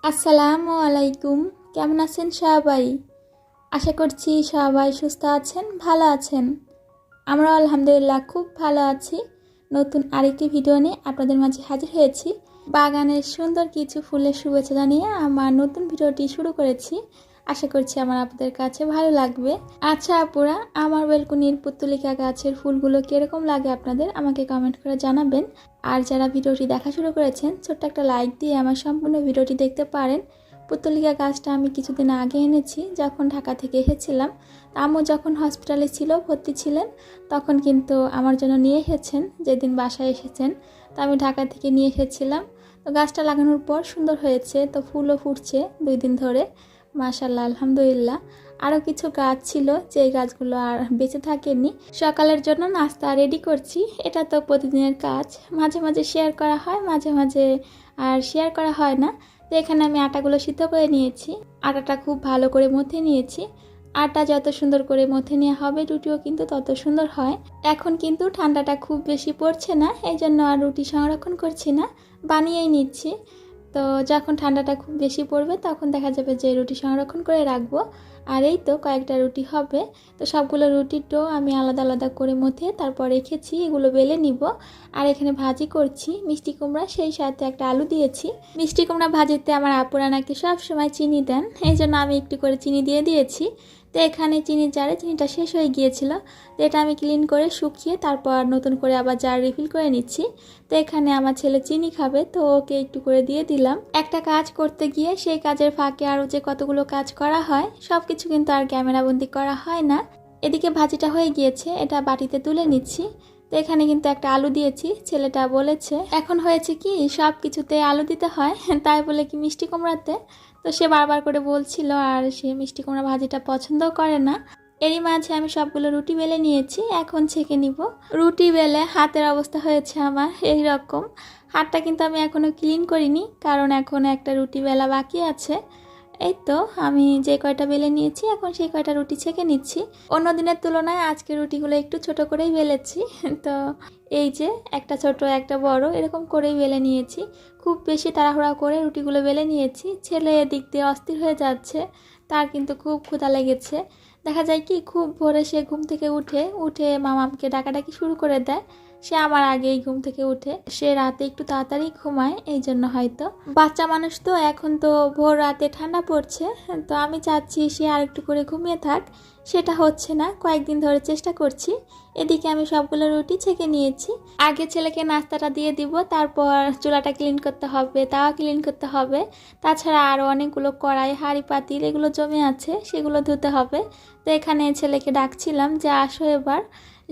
আসসালামু আলাইকুম। কেমন আছেন সবাই? আশা করছি সবাই সুস্থ আছেন, ভালো আছেন। আমরা আলহামদুলিল্লাহ খুব ভালো আছি। নতুন আরেকটি ভিডিও নিয়ে আপনাদের মাঝে হাজির হয়েছি। বাগানের সুন্দর কিছু ফুলের শুভেচ্ছা জানিয়ে আমার নতুন ভিডিওটি শুরু করেছি। আশা করছি আমার আপনাদের কাছে ভালো লাগবে। আচ্ছা আপুরা, আমার বেলকনির পুত্তলিকা গাছের ফুলগুলো কীরকম লাগে আপনাদের আমাকে কমেন্ট করে জানাবেন। আর যারা ভিডিওটি দেখা শুরু করেছেন ছোট্ট একটা লাইক দিয়ে আমার সম্পূর্ণ ভিডিওটি দেখতে পারেন। পুত্তলিকা গাছটা আমি কিছুদিন আগে এনেছি, যখন ঢাকা থেকে এসেছিলাম। আম্মু যখন হসপিটালে ছিল, ভর্তি ছিলেন, তখন কিন্তু আমার জন্য নিয়ে এসেছেন। যেদিন বাসায় এসেছেন তো আমি ঢাকা থেকে নিয়ে এসেছিলাম। তো গাছটা লাগানোর পর সুন্দর হয়েছে, তো ফুলও ফুটছে 2 দিন ধরে, মাশাআল্লাহ আলহামদুলিল্লাহ। আরও কিছু গাছ ছিল যে গাছগুলো আর বেঁচে থাকেনি। সকালের জন্য নাস্তা রেডি করছি, এটা তো প্রতিদিনের কাজ। মাঝে মাঝে শেয়ার করা হয়, মাঝে মাঝে আর শেয়ার করা হয় না। তো এখানে আমি আটাগুলো সিদ্ধ করে নিয়েছি, আটাটা খুব ভালো করে মথে নিয়েছি। আটা যত সুন্দর করে মথে নেওয়া হবে রুটিও কিন্তু তত সুন্দর হয়। এখন কিন্তু ঠান্ডাটা খুব বেশি পড়ছে না, এই জন্য আর রুটি সংরক্ষণ করছি না, বানিয়েই নিচ্ছি। তো যখন ঠান্ডাটা খুব বেশি পড়বে তখন দেখা যাবে যে রুটি সংরক্ষণ করে রাখবো। আর এই তো কয়েকটা রুটি হবে। তো সবগুলো রুটির ডো আমি আলাদা আলাদা করে মধ্যে তারপর রেখেছি, এগুলো বেলে নিব। আর এখানে ভাজি করছি মিষ্টি কুমড়া, সেই সাথে একটা আলু দিয়েছি। মিষ্টি কুমড়া ভাজিতে আমার আপুরা নাকি সবসময় চিনি দেন, এই জন্য আমি একটু করে চিনি দিয়ে দিয়েছি। তো এখানে চিনির জারে চিনিটা শেষ হয়ে গিয়েছিল, তো এটা আমি ক্লিন করে শুকিয়ে তারপর নতুন করে আবার জার রিফিল করে নিচ্ছি। তো এখানে আমার ছেলে চিনি খাবে, তো ওকে একটু করে দিয়ে দিলাম। একটা কাজ করতে গিয়ে সেই কাজের ফাঁকে আরও যে কতগুলো কাজ করা হয় সব কিছু কিন্তু আর ক্যামেরাবন্দি করা হয় না। এদিকে ভাজিটা হয়ে গিয়েছে, এটা বাটিতে তুলে নিচ্ছি। তো এখানে কিন্তু একটা আলু দিয়েছি, ছেলেটা বলেছে এখন হয়েছে কি সব কিছুতে আলু দিতে হয়, তাই বলে কি মিষ্টি কুমড়াতে। তো সে বারবার করে বলছিল, আর সে মিষ্টি কুমড়া ভাজিটা পছন্দও করে না। এরই মাঝে আমি সবগুলো রুটি বেলে নিয়েছি, এখন ছেঁকে নিব। রুটি বেলে হাতের অবস্থা হয়েছে আমার এই রকম। হাতটা কিন্তু আমি এখনও ক্লিন করিনি, কারণ এখনও একটা রুটি বেলা বাকি আছে। এই তো আমি যে কয়টা বেলে নিয়েছি এখন সেই কয়টা রুটি ছেঁকে নিচ্ছি। অন্য দিনের তুলনায় আজকে রুটিগুলো একটু ছোট করেই বেলেছি। তো এই যে একটা ছোট একটা বড় এরকম করেই বেলে নিয়েছি। খুব বেশি তাড়াহুড়া করে রুটিগুলো বেলে নিয়েছি। ছেলে এদিক দিয়ে অস্থির হয়ে যাচ্ছে, তার কিন্তু খুব ক্ষুধা লেগেছে। দেখা যায় কি খুব ভোরে সে ঘুম থেকে উঠে মামামকে ডাকাডাকি শুরু করে দেয়। সে আমার আগেই ঘুম থেকে উঠে, সে রাতে একটু তাড়াতাড়ি ঘুমায়, এই জন্য হয়তো। বাচ্চা মানুষ তো, এখন তো ভোর রাতে ঠান্ডা পড়ছে, তো আমি চাচ্ছি সে আর একটু করে ঘুমিয়ে থাক। সেটা হচ্ছে না, কয়েকদিন ধরে চেষ্টা করছি। এদিকে আমি সবগুলো রুটি ছেঁকে নিয়েছি। আগে ছেলেকে নাস্তাটা দিয়ে দিব, তারপর চুলাটা ক্লিন করতে হবে, তাওয়া ক্লিন করতে হবে। তাছাড়া আরও অনেকগুলো কড়াই হাঁড়ি পাতিল এগুলো জমে আছে, সেগুলো ধুতে হবে। তো এখানে ছেলেকে ডাকছিলাম যে আসো এবার,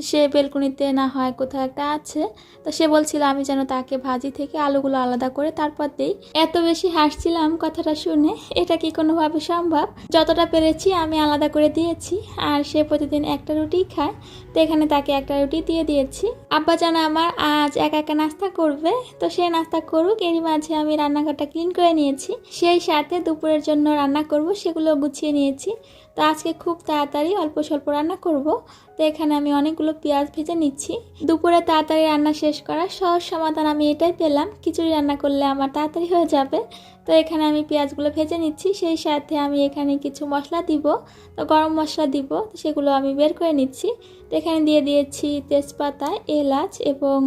সে বেলকুনিতে না হয় কোথাও একটা আছে। তো সে বলছিল আমি যেন তাকে ভাজি থেকে আলুগুলো আলাদা করে তারপর দেই। এত বেশি হাসছিলাম কথাটা শুনে, এটা কি কোনোভাবে সম্ভব? যতটা পেরেছি আমি আলাদা করে দিয়েছি, আর সে প্রতিদিন একটা রুটি খায়। তো এখানে তাকে একটা রুটি দিয়ে দিয়েছি। আব্বা জানা আমার আজ একা একা নাস্তা করবে, তো সে নাস্তা করুক, এরই মাঝে আমি রান্নাঘরটা ক্লিন করে নিয়েছি। সেই সাথে দুপুরের জন্য রান্না করব সেগুলো গুছিয়ে নিয়েছি। তো আজকে খুব তাড়াতাড়ি অল্প স্বল্প রান্না করব। তো এখানে আমি অনেকগুলো পেঁয়াজ ভেজে নিচ্ছি। দুপুরে তাড়াতাড়ি রান্না শেষ করার সহজ সমাধান আমি এটাই পেলাম, খিচুড়ি রান্না করলে আমার তাড়াতাড়ি হয়ে যাবে। তো এখানে আমি পেঁয়াজগুলো ভেজে নিচ্ছি, সেই সাথে আমি এখানে কিছু মশলা দিব। তো গরম মশলা দিব, তো সেগুলো আমি বের করে নিচ্ছি। তো এখানে দিয়ে দিয়েছি তেজপাতা, এলাচ এবং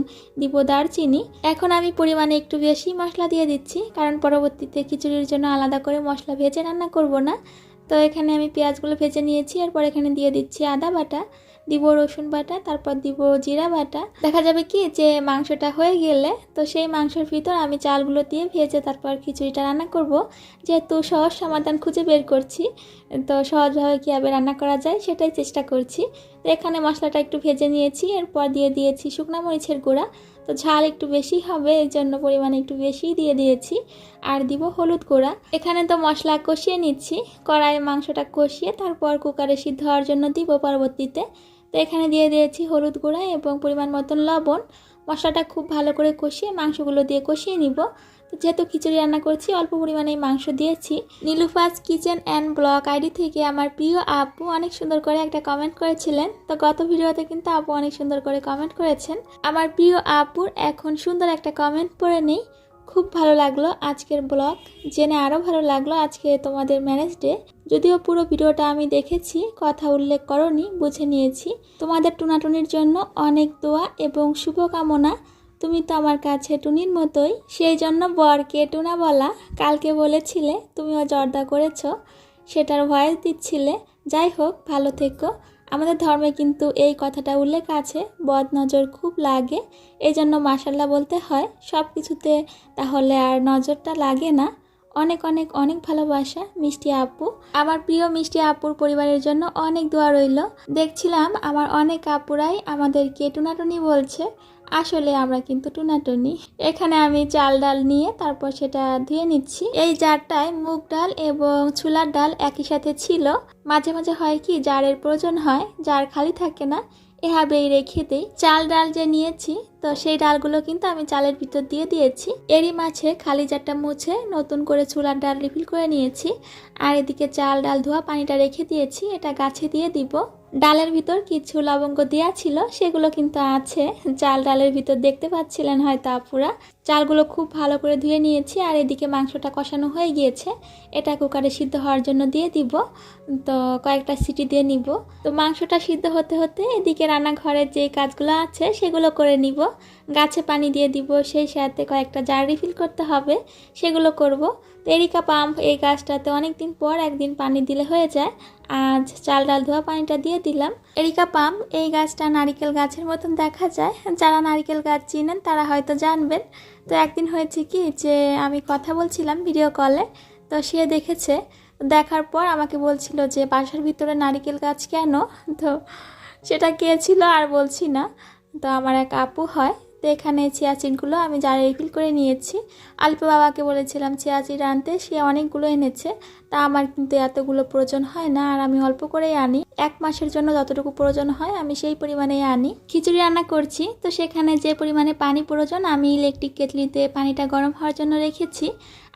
দিব দারচিনি। এখন আমি পরিমাণে একটু বেশি মশলা দিয়ে দিচ্ছি, কারণ পরবর্তীতে খিচুড়ির জন্য আলাদা করে মশলা ভেজে রান্না করব না। তো এখানে আমি পেঁয়াজগুলো ভেজে নিয়েছি, এরপর এখানে দিয়ে দিচ্ছি আদা বাটা, দিব রসুন বাটা, তারপর দিব জিরা বাটা। দেখা যাবে কি যে মাংসটা হয়ে গেলে তো সেই মাংসের ভিতর আমি চালগুলো দিয়ে ভেজে তারপর খিচুড়িটা রান্না করব। যেহেতু সহজ সমাধান খুঁজে বের করছি, তো সহজভাবে কীভাবে রান্না করা যায় সেটাই চেষ্টা করছি। তো এখানে মশলাটা একটু ভেজে নিয়েছি, এরপর দিয়ে দিয়েছি শুকনো মরিচের গুঁড়া। তো ঝাল একটু বেশি হবে, এই জন্য পরিমাণে একটু বেশিই দিয়ে দিয়েছি। আর দিব হলুদ গুঁড়া। এখানে তো মশলা কষিয়ে নিচ্ছি, কড়াইয়ে মাংসটা কষিয়ে তারপর কুকারে সিদ্ধ হওয়ার জন্য দিব পরবর্তীতে। তো এখানে দিয়ে দিয়েছি হলুদ গুঁড়া এবং পরিমাণ মতন লবণ। মশলাটা খুব ভালো করে কষিয়ে মাংসগুলো দিয়ে কষিয়ে নিব। তো যেহেতু খিচুড়ি রান্না করছি অল্প পরিমাণে মাংস দিয়েছি। নীলুফাজ কিচেন অ্যান্ড ব্লগ আইডি থেকে আমার প্রিয় আপু অনেক সুন্দর করে একটা কমেন্ট করেছিলেন। তো গত ভিডিওতে কিন্তু আপু অনেক সুন্দর করে কমেন্ট করেছেন। আমার প্রিয় আপুর এখন সুন্দর একটা কমেন্ট পড়ে নেই। খুব ভালো লাগলো আজকের ব্লগ, জেনে আরও ভালো লাগলো আজকে তোমাদের ম্যারেজ ডে। যদিও পুরো ভিডিওটা আমি দেখেছি, কথা উল্লেখ করনি, বুঝে নিয়েছি। তোমাদের টুনাটুনির জন্য অনেক দোয়া এবং শুভকামনা। তুমি তো আমার কাছে টুনির মতোই, সেই জন্য বরকে টুনা বলা। কালকে বলেছিলে তুমিও জর্দা করেছো, সেটার ভয়েস দিচ্ছিলে। যাই হোক, ভালো থেকো। আমাদের ধর্মে কিন্তু এই কথাটা উল্লেখ আছে, বদ নজর খুব লাগে, এই জন্য মাশাল্লাহ বলতে হয় সব কিছুতে, তাহলে আর নজরটা লাগে না। অনেক অনেক অনেক ভালোবাসা মিষ্টি আপু। আমার প্রিয় মিষ্টি আপুর পরিবারের জন্য অনেক দোয়া রইল। দেখছিলাম আমার অনেক আপুরাই আমাদেরকে টুনাটুনি বলছে, আসলে আমরা কিন্তু টুনাটুনি। এখানে আমি চাল ডাল নিয়ে তারপর সেটা ধুয়ে নিচ্ছি। এই জারটায় মুগ ডাল এবং ছোলার ডাল একই সাথে ছিল। মাঝে মাঝে হয় কি জারের প্রয়োজন হয়, জার খালি থাকে না, এভাবেই রেখে দিই। চাল ডাল যে নিয়েছি, তো সেই ডালগুলো কিন্তু আমি চালের ভিতর দিয়ে দিয়েছি। এরই মাঝে খালি জারটা মুছে নতুন করে ছোলার ডাল রিফিল করে নিয়েছি। আর এদিকে চাল ডাল ধোয়া পানিটা রেখে দিয়েছি, এটা গাছে দিয়ে দিব। ডালের ভিতর কিছু লবঙ্গ দেওয়া ছিল, সেগুলো কিন্তু আছে চাল ডালের ভিতর, দেখতে পাচ্ছিলেন হয়তো আপুরা। চালগুলো খুব ভালো করে ধুয়ে নিয়েছি। আর এদিকে মাংসটা কষানো হয়ে গিয়েছে, এটা কুকারে সিদ্ধ হওয়ার জন্য দিয়ে দিব। তো কয়েকটা সিটি দিয়ে নিব। তো মাংসটা সিদ্ধ হতে হতে এদিকে রান্নাঘরের যে কাজগুলো আছে সেগুলো করে নিব। গাছে পানি দিয়ে দিব, সেই সাথে কয়েকটা জার রিফিল করতে হবে, সেগুলো করব। তো এরিকা পাম্প এই গাছটাতে অনেকদিন পর একদিন পানি দিলে হয়ে যায়। আজ চাল ডাল ধোয়া পানিটা দিয়ে দিলাম। এরিকা পাম এই গাছটা নারিকেল গাছের মতন দেখা যায়, যারা নারিকেল গাছ চিনেন তারা হয়তো জানবেন। তো একদিন হয়েছে কি যে আমি কথা বলছিলাম ভিডিও কলে, তো সে দেখেছে, দেখার পর আমাকে বলছিল যে বাসার ভিতরে নারিকেল গাছ কেন। তো সেটা কে ছিল আর বলছি না, তো আমার এক আপু হয়। তো এখানে চিয়াচিনগুলো আমি জারে রিফিল করে নিয়েছি। আলপু বাবাকে বলেছিলাম চিয়াচিন আনতে, সে অনেকগুলো এনেছে। তা আমার কিন্তু এতগুলো প্রয়োজন হয় না, আর আমি অল্প করেই আনি। 1 মাসের জন্য যতটুকু প্রয়োজন হয় আমি সেই পরিমাণেই আনি। খিচুড়ি রান্না করছি, তো সেখানে যে পরিমাণে পানি প্রয়োজন আমি ইলেকট্রিক কেটলিতে পানিটা গরম হওয়ার জন্য রেখেছি।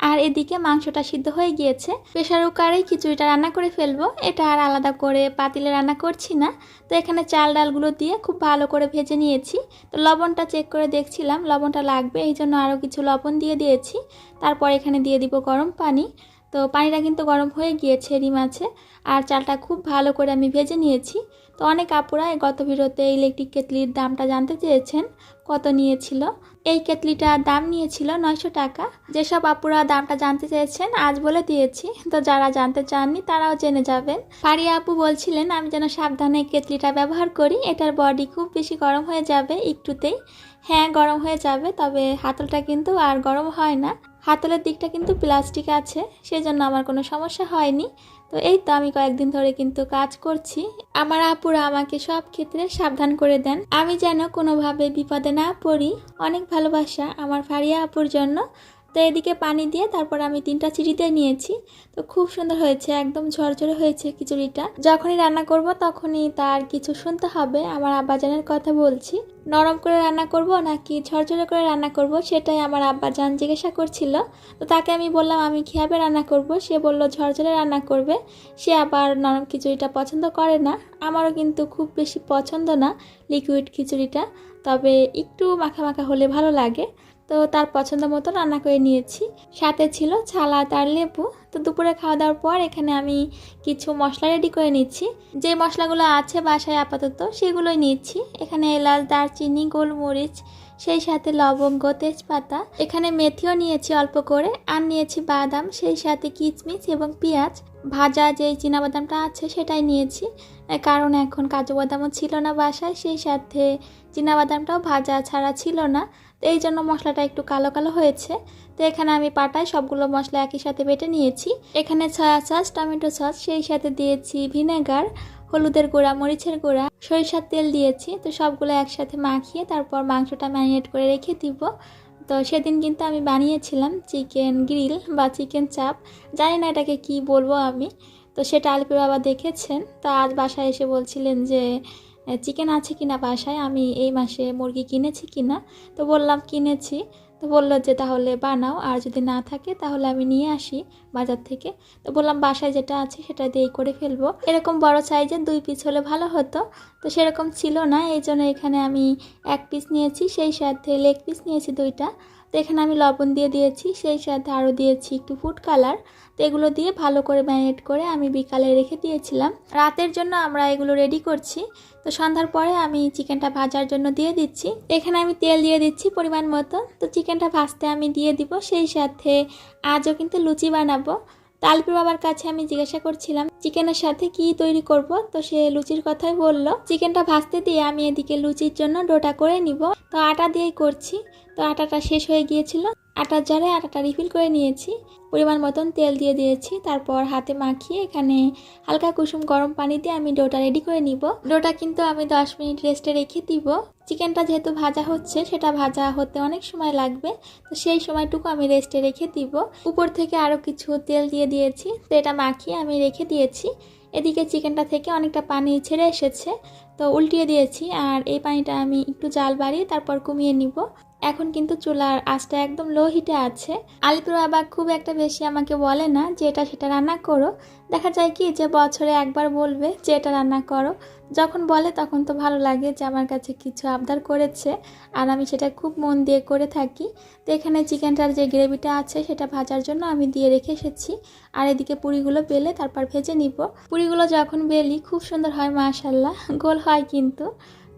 আর এদিকে মাংসটা সিদ্ধ হয়ে গিয়েছে, প্রেসার কুকারেই খিচুড়িটা রান্না করে ফেলবো। এটা আর আলাদা করে পাতিলে রান্না করছি না। তো এখানে চাল ডালগুলো দিয়ে খুব ভালো করে ভেজে নিয়েছি। তো লবণটা চেক করে দেখছিলাম লবণটা লাগবে, এই জন্য আরও কিছু লবণ দিয়ে দিয়েছি। তারপর এখানে দিয়ে দিব গরম পানি। তো পানিটা কিন্তু গরম হয়ে গিয়েছে এরই মাঝে। আর চালটা খুব ভালো করে আমি ভেজে নিয়েছি। তো অনেক আপুরা গত ভিডিওতে ইলেকট্রিক কেটলির দামটা জানতে চেয়েছেন, কত নিয়েছিল। এই কেটলিটার দাম নিয়েছিল 900 টাকা। যেসব আপুরা দামটা জানতে চেয়েছেন আজ বলে দিয়েছি, তো যারা জানতে চাননি তারাও জেনে যাবেন। ফারিয়া আপু বলছিলেন আমি যেন সাবধানে কেটলিটা ব্যবহার করি, এটার বডি খুব বেশি গরম হয়ে যাবে একটুতেই। হ্যাঁ, গরম হয়ে যাবে, তবে হাতলটা কিন্তু আর গরম হয় না। হাতলের দিকটা কিন্তু প্লাস্টিক আছে, সেজন্য আমার কোনো সমস্যা হয়নি। তো এই তো আমি কয়েকদিন ধরে কিন্তু কাজ করছি। আমার আপুরা আমাকে সব ক্ষেত্রে সাবধান করে দেন, আমি যেন কোনোভাবে বিপদে না পড়ি। অনেক ভালোবাসা আমার ফারিয়া আপুর জন্য। তো এদিকে পানি দিয়ে তারপর আমি 3টা চিড়িতে নিয়েছি। তো খুব সুন্দর হয়েছে, একদম ঝরঝরে হয়েছে খিচুড়িটা। যখনই রান্না করব তখনই তার কিছু শুনতে হবে। আমার আব্বাজানের কথা বলছি, নরম করে রান্না করব নাকি ঝরঝরে করে রান্না করব, সেটাই আমার আব্বাজান জিজ্ঞাসা করছিল। তো তাকে আমি বললাম আমি কিভাবে রান্না করব, সে বলল ঝরঝরে রান্না করবে। সে আবার নরম খিচুড়িটা পছন্দ করে না, আমারও কিন্তু খুব বেশি পছন্দ না লিকুইড খিচুড়িটা, তবে একটু মাখা মাখা হলে ভালো লাগে। তো তার পছন্দ মতো রান্না করে নিয়েছি। সাথে ছিল সালাদ আর লেবু। তো দুপুরে খাওয়া দাওয়ার পর এখানে আমি কিছু মশলা রেডি করে নিচ্ছি। যে মশলাগুলো আছে বাসায় আপাতত সেগুলোই নিচ্ছি। এখানে এলাচ, দারচিনি, গোলমরিচ, সেই সাথে লবঙ্গ, তেজপাতা, এখানে মেথিও নিয়েছি অল্প করে, আর নিয়েছি বাদাম, সেই সাথে কিচমিচ এবং পেঁয়াজ। ভাজা যেই চীনাবাদামটা আছে সেটাই নিয়েছি, কারণ এখন কাজু বাদামও ছিল না বাসায়, সেই সাথে চীনাবাদামটাও ভাজা ছাড়া ছিল না। তো এই জন্য মশলাটা একটু কালো কালো হয়েছে। তো এখানে আমি পাটায় সবগুলো মশলা একই সাথে বেটে নিয়েছি। এখানে সয়া সস, টমেটো সস, সেই সাথে দিয়েছি ভিনেগার, হলুদের গুঁড়া, মরিচের গুঁড়া, সরিষার তেল দিয়েছি। তো সবগুলো একসাথে মাখিয়ে তারপর মাংসটা ম্যারিনেট করে রেখে দিব। তো সেদিন কিন্তু আমি বানিয়েছিলাম চিকেন গ্রিল বা চিকেন চাপ, জানি না এটাকে কি বলবো আমি। তো সেটা আলিপুর বাবা দেখেছেন, তো আজ বাসায় এসে বলছিলেন যে চিকেন আছে কিনা বাসায়, আমি এই মাসে মুরগি কিনেছি কিনা। তো বললাম কিনেছি। তো বললো যে তাহলে বানাও, আর যদি না থাকে তাহলে আমি নিয়ে আসি বাজার থেকে। তো বললাম বাসায় যেটা আছে সেটা দিয়েই করে ফেলবো। এরকম বড় সাইজের 2 পিস হলে ভালো হতো, তো সেরকম ছিল না, এই জন্য এখানে আমি 1 পিস নিয়েছি, সেই সাথে লেগ পিস নিয়েছি 2টা। তো এখানে আমি লবণ দিয়ে দিয়েছি, সেই সাথে আরও দিয়েছি একটু ফুড কালার। তো এগুলো দিয়ে ভালো করে ম্যারিনেট করে আমি বিকালে রেখে দিয়েছিলাম। রাতের জন্য আমরা এগুলো রেডি করছি। তো সন্ধ্যার পরে আমি চিকেনটা ভাজার জন্য দিয়ে দিচ্ছি। এখানে আমি তেল দিয়ে দিচ্ছি পরিমাণ মতো। তো চিকেনটা ভাজতে আমি দিয়ে দিব। সেই সাথে আজও কিন্তু লুচি বানাবো। তো আলপির বাবার কাছে আমি জিজ্ঞাসা করছিলাম চিকেনের সাথে কি তৈরি করব। তো সে লুচির কথাই বলল। চিকেনটা ভাজতে দিয়ে আমি এদিকে লুচির জন্য ডোটা করে নিব। তো আটা দিয়েই করছি। তো আটাটা শেষ হয়ে গিয়েছিল, আটার জারে আটাটা রিফিল করে নিয়েছি। পরিমাণ মতন তেল দিয়ে দিয়েছি, তারপর হাতে মাখিয়ে এখানে হালকা কুসুম গরম পানি দিয়ে আমি ডোটা রেডি করে নিব। ডোটা কিন্তু আমি 10 মিনিট রেস্টে রেখে দিব। চিকেনটা যেহেতু ভাজা হচ্ছে, সেটা ভাজা হতে অনেক সময় লাগবে, তো সেই সময়টুকু আমি রেস্টে রেখে দিব। উপর থেকে আরও কিছু তেল দিয়ে দিয়েছি, তো এটা মাখিয়ে আমি রেখে দিয়েছি। এদিকে চিকেনটা থেকে অনেকটা পানি ছেড়ে এসেছে, তো উল্টিয়ে দিয়েছি। আর এই পানিটা আমি একটু জাল বাড়িয়ে তারপর কমিয়ে নিব। এখন কিন্তু চুলার আঁচটা একদম লো হিটে আছে। আলিপুর বাবা খুব একটা বেশি আমাকে বলে না যে এটা সেটা রান্না করো। দেখা যায় কি যে বছরে একবার বলবে যে এটা রান্না করো। যখন বলে তখন তো ভালো লাগে যে আমার কাছে কিছু আবদার করেছে, আর আমি সেটা খুব মন দিয়ে করে থাকি। তো এখানে চিকেনটার যে গ্রেভিটা আছে সেটা ভাজার জন্য আমি দিয়ে রেখে এসেছি। আর এদিকে পুরিগুলো বেলে তারপর ভেজে নিব। পুরিগুলো যখন বেলি খুব সুন্দর হয়, মাশাল্লাহ, গোল হয় কিন্তু।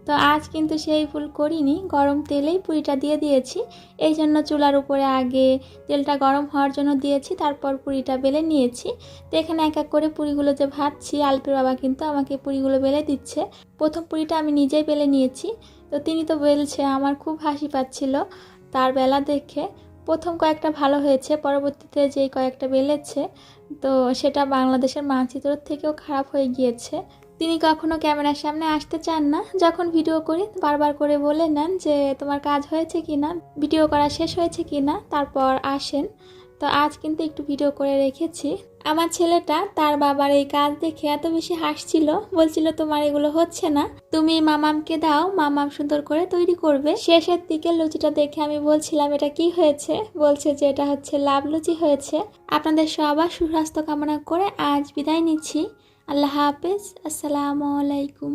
তো আজ কিন্তু সেই ফুল করিনি, গরম তেলেই পুরিটা দিয়ে দিয়েছি। এই জন্য চুলার উপরে আগে তেলটা গরম হওয়ার জন্য দিয়েছি, তারপর পুরিটা বেলে নিয়েছি। তো এখানে এক এক করে পুরিগুলো যে ভাজছি, আলপির বাবা কিন্তু আমাকে পুরিগুলো বেলে দিচ্ছে। প্রথম পুরিটা আমি নিজেই বেলে নিয়েছি, তো তিনি তো বেলছে, আমার খুব হাসি পাচ্ছিল তার বেলা দেখে। প্রথম কয়েকটা ভালো হয়েছে, পরবর্তীতে যেই কয়েকটা বেলেছে তো সেটা বাংলাদেশের মানচিত্র থেকেও খারাপ হয়ে গিয়েছে। তিনি কখনো ক্যামেরার সামনে আসতে চান না। যখন ভিডিও করি বারবার করে বলে নেন যে তোমার কাজ হয়েছে কি না, ভিডিও করা শেষ হয়েছে কি না, তারপর আসেন। তো আজ কিন্তু একটু ভিডিও করে রেখেছি। আমার ছেলেটা তার বাবার এই কাজ দেখে এত বেশি হাসছিল, বলছিল তোমার এগুলো হচ্ছে না, তুমি মামামকে দাও, মামাম সুন্দর করে তৈরি করবে। শেষের দিকে লুচিটা দেখে আমি বলছিলাম এটা কি হয়েছে, বলছে যে এটা হচ্ছে লাভ লুচি হয়েছে। আপনাদের সবার সুস্বাস্থ্য কামনা করে আজ বিদায় নিচ্ছি। আল্লাহ হাফেজ, আসসালামু আলাইকুম।